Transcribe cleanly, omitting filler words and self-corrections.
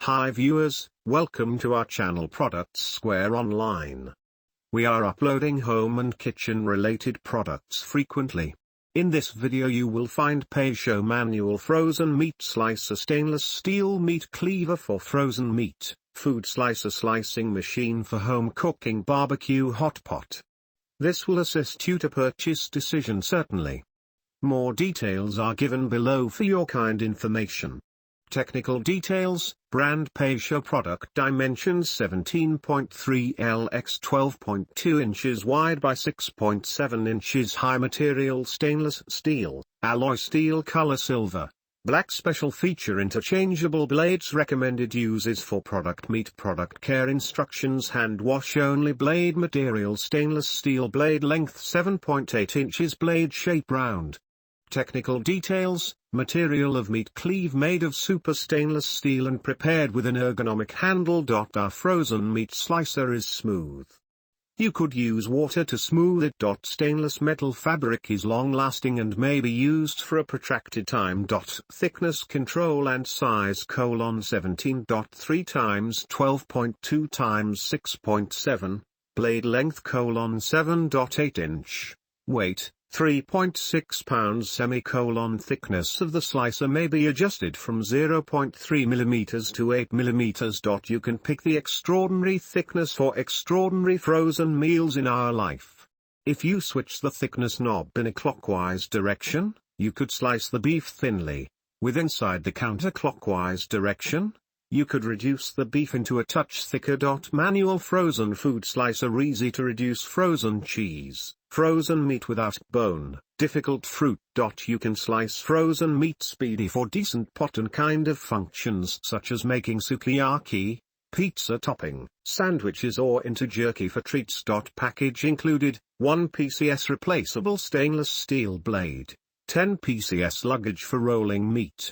Hi viewers, welcome to our channel Products Square Online. We are uploading home and kitchen related products frequently. In this video you will find PAYISHO manual frozen meat slicer, stainless steel meat cleaver for frozen meat, food slicer, slicing machine for home cooking, barbecue hot pot. This will assist you to purchase decision certainly. More details are given below for your kind information. Technical details: brand PAYISHO, product dimensions 17.3 L x 12.2 inches wide by 6.7 inches high, material stainless steel, alloy steel, color silver, black, special feature interchangeable blades, recommended uses for product meat, product care instructions, hand wash only, blade material stainless steel, blade length 7.8 inches, blade shape round. Technical details: material of Meat Cleave, made of super stainless steel and prepared with an ergonomic handle.Our frozen meat slicer is smooth. You could use water to smooth it. Stainless metal fabric is long lasting and may be used for a protracted time.Thickness control and size: 17.3 times 12.2 times 6.7, blade length: 7.8 inch, weight 3.6 pounds, thickness of the slicer may be adjusted from 0.3 mm to 8 mm. You can pick the extraordinary thickness for extraordinary frozen meals in our life. If you switch the thickness knob in a clockwise direction, you could slice the beef thinly. With inside the counterclockwise direction, you could reduce the beef into a touch thicker. Manual frozen food slicer, easy to reduce frozen cheese, frozen meat without bone, difficult fruit. You can slice frozen meat speedy for decent pot and kind of functions such as making sukiyaki, pizza topping, sandwiches, or into jerky for treats. Package included: 1 PCS replaceable stainless steel blade, 10 PCS luggage for rolling meat,